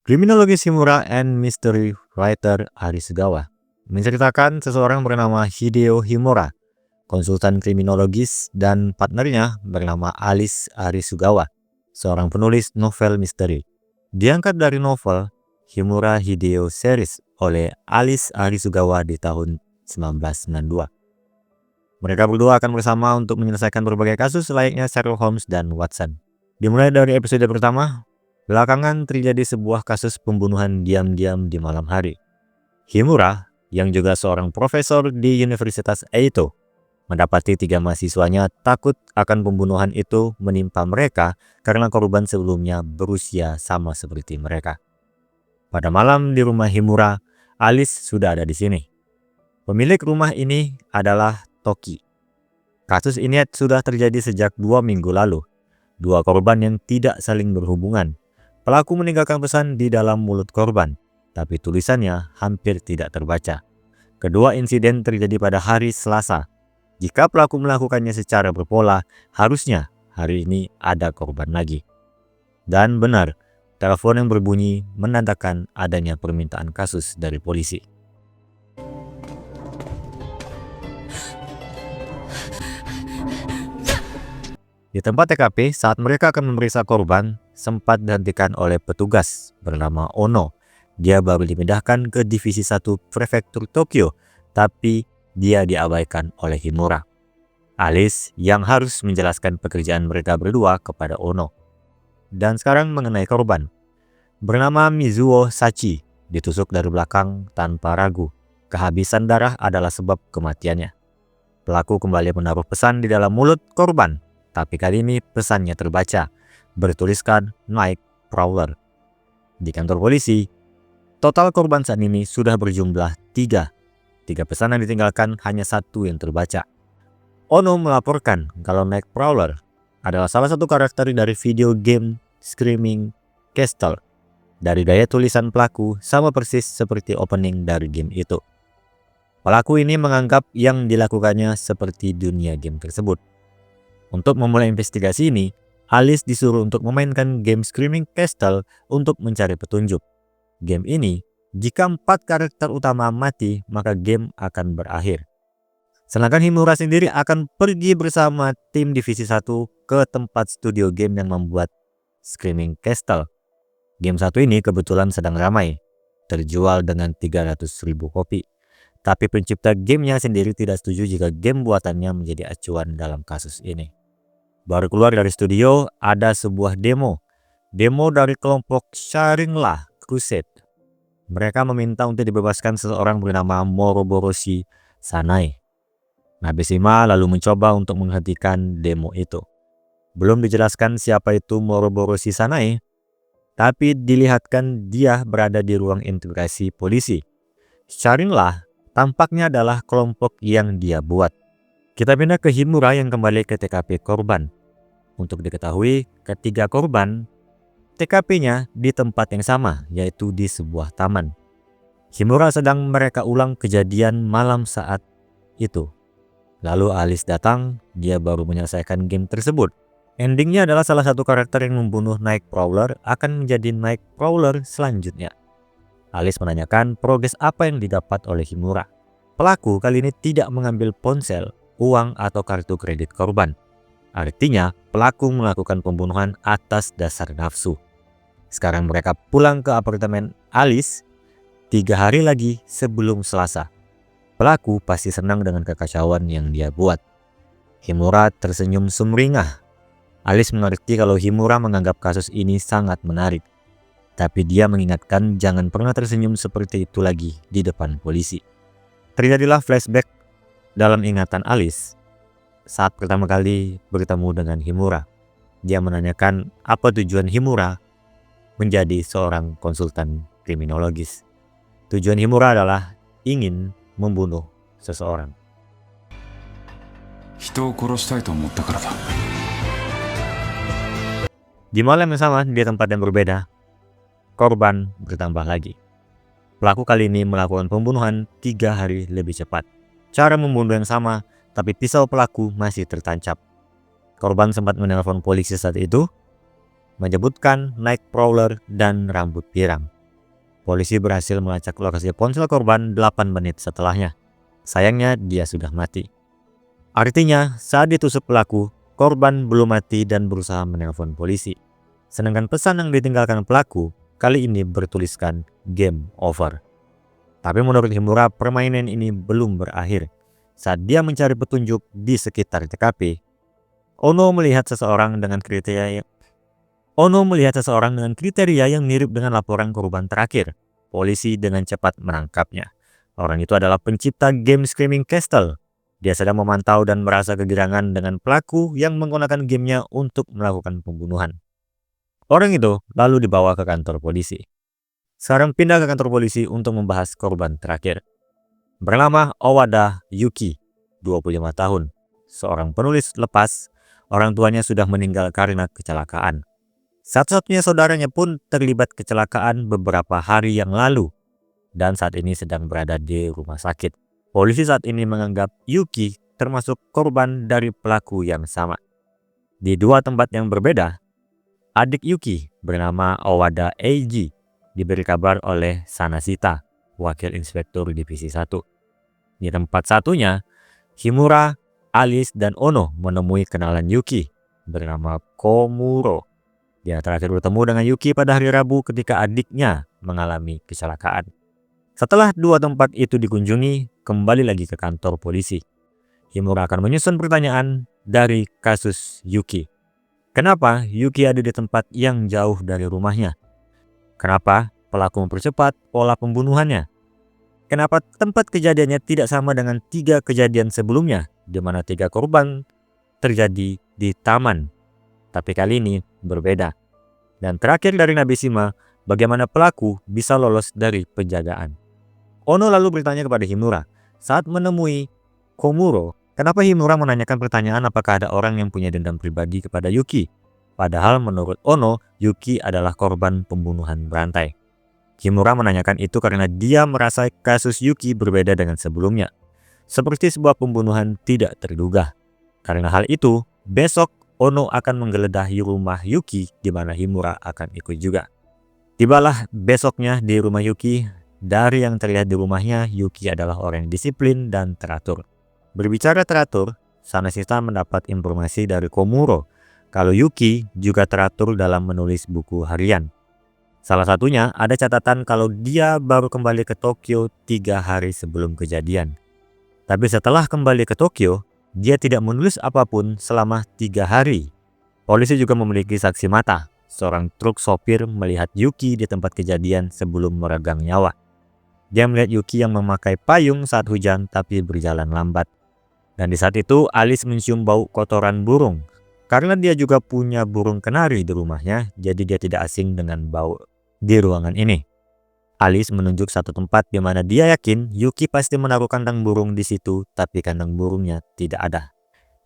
Kriminologis Himura and Mystery Writer Arisugawa menceritakan seseorang bernama Hideo Himura, konsultan kriminologis, dan partnernya bernama Alice Arisugawa, seorang penulis novel misteri. Diangkat dari novel Himura Hideo Series oleh Alice Arisugawa di tahun 1992. Mereka berdua akan bersama untuk menyelesaikan berbagai kasus layaknya Sherlock Holmes dan Watson. Dimulai dari episode pertama, belakangan terjadi sebuah kasus pembunuhan diam-diam di malam hari. Himura, yang juga seorang profesor di Universitas Eito, mendapati 3 mahasiswanya takut akan pembunuhan itu menimpa mereka karena korban sebelumnya berusia sama seperti mereka. Pada malam di rumah Himura, Alice sudah ada di sini. Pemilik rumah ini adalah Toki. Kasus ini sudah terjadi sejak 2 minggu lalu. 2 korban yang tidak saling berhubungan. Pelaku meninggalkan pesan di dalam mulut korban, tapi tulisannya hampir tidak terbaca. Kedua insiden terjadi pada hari Selasa. Jika pelaku melakukannya secara berpola, harusnya hari ini ada korban lagi. Dan benar, telepon yang berbunyi menandakan adanya permintaan kasus dari polisi. Di tempat TKP, saat mereka akan memeriksa korban, sempat dihentikan oleh petugas bernama Ono. Dia baru dipindahkan ke Divisi 1 Prefektur Tokyo, tapi dia diabaikan oleh Himura. Alice yang harus menjelaskan pekerjaan mereka berdua kepada Ono. Dan sekarang mengenai korban. Bernama Mizuo Sachi, ditusuk dari belakang tanpa ragu. Kehabisan darah adalah sebab kematiannya. Pelaku kembali menaruh pesan di dalam mulut korban. Tapi kali ini pesannya terbaca, bertuliskan Night Prowler. Di kantor polisi, total korban saat ini sudah berjumlah 3. 3 pesan yang ditinggalkan, hanya 1 yang terbaca. Ono melaporkan kalau Night Prowler adalah salah satu karakter dari video game Screaming Castle. Dari gaya tulisan pelaku sama persis seperti opening dari game itu. Pelaku ini menganggap yang dilakukannya seperti dunia game tersebut. Untuk memulai investigasi ini, Alice disuruh untuk memainkan game Screaming Castle untuk mencari petunjuk. Game ini, jika 4 karakter utama mati, maka game akan berakhir. Sedangkan Himura sendiri akan pergi bersama tim Divisi 1 ke tempat studio game yang membuat Screaming Castle. Game 1 ini kebetulan sedang ramai, terjual dengan 300.000 kopi. Tapi pencipta gamenya sendiri tidak setuju jika game buatannya menjadi acuan dalam kasus ini. Baru keluar dari studio, ada sebuah demo dari kelompok Sharingan Crusade. Mereka meminta untuk dibebaskan seseorang bernama Moroboroshi Sanae. Nabeshima lalu mencoba untuk menghentikan demo itu. Belum dijelaskan siapa itu Moroboroshi Sanae, tapi dilihatkan dia berada di ruang interogasi polisi. Sharingan tampaknya adalah kelompok yang dia buat. Kita pindah ke Himura yang kembali ke TKP korban. Untuk diketahui, ketiga korban TKP-nya di tempat yang sama, yaitu di sebuah taman. Himura sedang mereka ulang kejadian malam saat itu. Lalu Alice datang, dia baru menyelesaikan game tersebut. Endingnya adalah salah satu karakter yang membunuh Night Prowler akan menjadi Night Prowler selanjutnya. Alice menanyakan progres apa yang didapat oleh Himura. Pelaku kali ini tidak mengambil ponsel, uang atau kartu kredit korban. Artinya, pelaku melakukan pembunuhan atas dasar nafsu. Sekarang mereka pulang ke apartemen Alice 3 hari lagi sebelum Selasa. Pelaku pasti senang dengan kekacauan yang dia buat. Himura tersenyum sumringah. Alice mengerti kalau Himura menganggap kasus ini sangat menarik. Tapi dia mengingatkan jangan pernah tersenyum seperti itu lagi di depan polisi. Terjadilah flashback dalam ingatan Alice saat pertama kali bertemu dengan Himura. Dia menanyakan apa tujuan Himura menjadi seorang konsultan kriminologis. Tujuan Himura adalah ingin membunuh seseorang. Di malam yang sama, di tempat yang berbeda, korban bertambah lagi. Pelaku kali ini melakukan pembunuhan 3 hari lebih cepat. Cara membunuh yang sama, tapi pisau pelaku masih tertancap. Korban sempat menelpon polisi saat itu, menyebutkan Night Prowler dan rambut pirang. Polisi berhasil melacak lokasi ponsel korban 8 menit setelahnya. Sayangnya dia sudah mati. Artinya saat ditusuk pelaku, korban belum mati dan berusaha menelpon polisi. Sedangkan pesan yang ditinggalkan pelaku kali ini bertuliskan game over. Tapi menurut Himura, permainan ini belum berakhir. Saat dia mencari petunjuk di sekitar TKP, Ono melihat seseorang dengan kriteria yang mirip dengan laporan korban terakhir. Polisi dengan cepat menangkapnya. Orang itu adalah pencipta game Screaming Castle. Dia sedang memantau dan merasa kegirangan dengan pelaku yang menggunakan gamenya untuk melakukan pembunuhan. Orang itu lalu dibawa ke kantor polisi. Sekarang pindah ke kantor polisi untuk membahas korban terakhir. Bernama Owada Yuki, 25 tahun. Seorang penulis lepas, orang tuanya sudah meninggal karena kecelakaan. Satu-satunya saudaranya pun terlibat kecelakaan beberapa hari yang lalu dan saat ini sedang berada di rumah sakit. Polisi saat ini menganggap Yuki termasuk korban dari pelaku yang sama. Di dua tempat yang berbeda, adik Yuki bernama Owada Eiji diberi kabar oleh Sanashita, wakil inspektur divisi 1. Di tempat satunya, Himura, Alice, dan Ono menemui kenalan Yuki bernama Komuro. Dia terakhir bertemu dengan Yuki pada hari Rabu ketika adiknya mengalami kecelakaan. Setelah dua tempat itu dikunjungi, kembali lagi ke kantor polisi. Himura akan menyusun pertanyaan dari kasus Yuki. Kenapa Yuki ada di tempat yang jauh dari rumahnya? Kenapa pelaku mempercepat pola pembunuhannya? Kenapa tempat kejadiannya tidak sama dengan 3 kejadian sebelumnya, di mana 3 korban terjadi di taman? Tapi kali ini berbeda. Dan terakhir dari Nabeshima, bagaimana pelaku bisa lolos dari penjagaan. Ono lalu bertanya kepada Himura, saat menemui Komuro, kenapa Himura menanyakan pertanyaan apakah ada orang yang punya dendam pribadi kepada Yuki? Padahal menurut Ono, Yuki adalah korban pembunuhan berantai. Himura menanyakan itu karena dia merasa kasus Yuki berbeda dengan sebelumnya. Seperti sebuah pembunuhan tidak terduga. Karena hal itu, besok Ono akan menggeledahi rumah Yuki di mana Himura akan ikut juga. Tibalah besoknya di rumah Yuki. Dari yang terlihat di rumahnya, Yuki adalah orang yang disiplin dan teratur. Berbicara teratur, Sanashita mendapat informasi dari Komuro kalau Yuki juga teratur dalam menulis buku harian. Salah satunya ada catatan kalau dia baru kembali ke Tokyo 3 hari sebelum kejadian. Tapi setelah kembali ke Tokyo, dia tidak menulis apapun selama 3 hari. Polisi juga memiliki saksi mata. Seorang truk sopir melihat Yuki di tempat kejadian sebelum meregang nyawa. Dia melihat Yuki yang memakai payung saat hujan tapi berjalan lambat. Dan di saat itu Alice mencium bau kotoran burung. Karena dia juga punya burung kenari di rumahnya, jadi dia tidak asing dengan bau di ruangan ini. Alice menunjuk satu tempat di mana dia yakin Yuki pasti menaruh kandang burung di situ, tapi kandang burungnya tidak ada.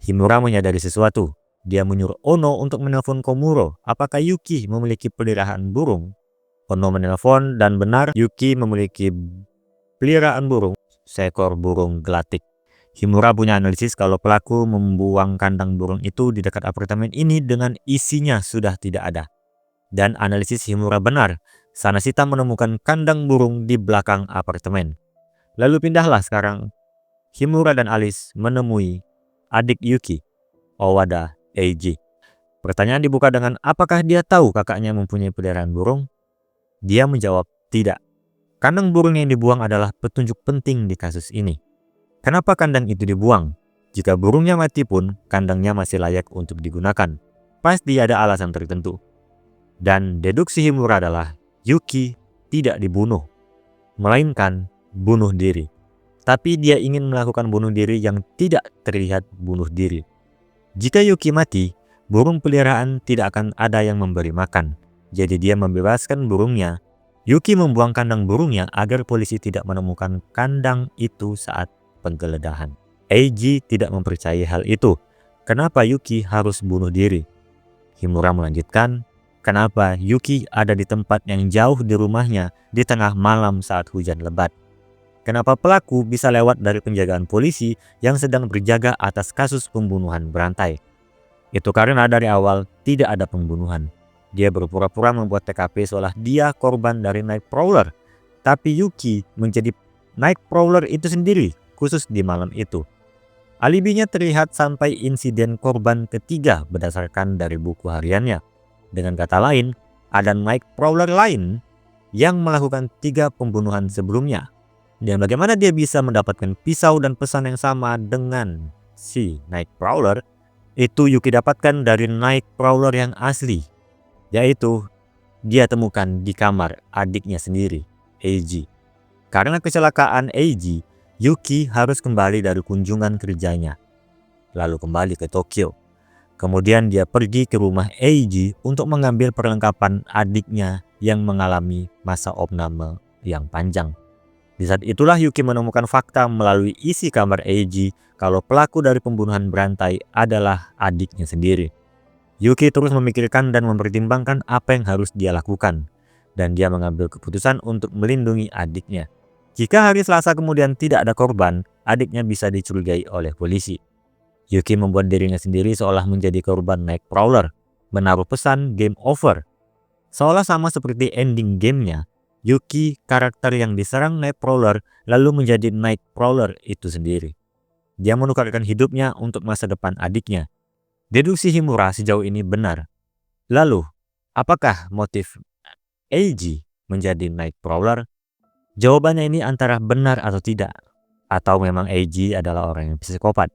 Himura menyadari sesuatu. Dia menyuruh Ono untuk menelpon Komuro. Apakah Yuki memiliki peliharaan burung? Ono menelpon dan benar Yuki memiliki peliharaan burung, seekor burung gelatik. Himura punya analisis kalau pelaku membuang kandang burung itu di dekat apartemen ini dengan isinya sudah tidak ada. Dan analisis Himura benar. Sanashita menemukan kandang burung di belakang apartemen. Lalu pindahlah sekarang Himura dan Alice menemui adik Yuki, Owada Eiji. Pertanyaan dibuka dengan apakah dia tahu kakaknya mempunyai peliharaan burung? Dia menjawab tidak. Kandang burung yang dibuang adalah petunjuk penting di kasus ini. Kenapa kandang itu dibuang? Jika burungnya mati pun, kandangnya masih layak untuk digunakan. Pasti ada alasan tertentu. Dan deduksi Himura adalah Yuki tidak dibunuh, melainkan bunuh diri. Tapi dia ingin melakukan bunuh diri yang tidak terlihat bunuh diri. Jika Yuki mati, burung peliharaan tidak akan ada yang memberi makan. Jadi dia membebaskan burungnya. Yuki membuang kandang burungnya agar polisi tidak menemukan kandang itu saat penggeledahan. Eiji tidak mempercayai hal itu. Kenapa Yuki harus bunuh diri? Himura melanjutkan, kenapa Yuki ada di tempat yang jauh di rumahnya di tengah malam saat hujan lebat? Kenapa pelaku bisa lewat dari penjagaan polisi yang sedang berjaga atas kasus pembunuhan berantai? Itu karena dari awal tidak ada pembunuhan. Dia berpura-pura membuat TKP seolah dia korban dari night prowler. tapi Yuki menjadi Night Prowler itu sendiri khusus di malam itu. Alibinya terlihat sampai insiden korban ketiga berdasarkan dari buku hariannya. Dengan kata lain, ada Night Prowler lain yang melakukan 3 pembunuhan sebelumnya. Dan bagaimana dia bisa mendapatkan pisau dan pesan yang sama dengan si Night Prowler, itu Yuki dapatkan dari Night Prowler yang asli, yaitu dia temukan di kamar adiknya sendiri, Eiji. Karena kecelakaan Eiji, Yuki harus kembali dari kunjungan kerjanya, lalu kembali ke Tokyo. Kemudian dia pergi ke rumah Eiji untuk mengambil perlengkapan adiknya yang mengalami masa opname yang panjang. Di saat itulah Yuki menemukan fakta melalui isi kamar Eiji kalau pelaku dari pembunuhan berantai adalah adiknya sendiri. Yuki terus memikirkan dan mempertimbangkan apa yang harus dia lakukan, dan dia mengambil keputusan untuk melindungi adiknya. Jika hari Selasa kemudian tidak ada korban, adiknya bisa dicurigai oleh polisi. Yuki membuat dirinya sendiri seolah menjadi korban Night Prowler, menaruh pesan game over. Seolah sama seperti ending gamenya, Yuki, karakter yang diserang Night Prowler, lalu menjadi Night Prowler itu sendiri. Dia menukarkan hidupnya untuk masa depan adiknya. Deduksi Himura sejauh ini benar. Lalu, apakah motif Eiji menjadi Night Prowler? Jawabannya ini antara benar atau tidak. Atau memang Eiji adalah orang yang psikopat.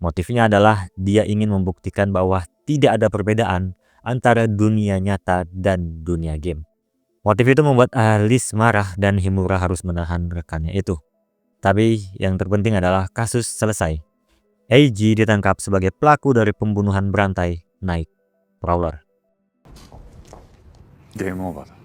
Motifnya adalah dia ingin membuktikan bahwa tidak ada perbedaan antara dunia nyata dan dunia game. Motif itu membuat Alice marah dan Himura harus menahan rekannya itu. Tapi yang terpenting adalah kasus selesai. Eiji ditangkap sebagai pelaku dari pembunuhan berantai Night Prowler. Game over だ。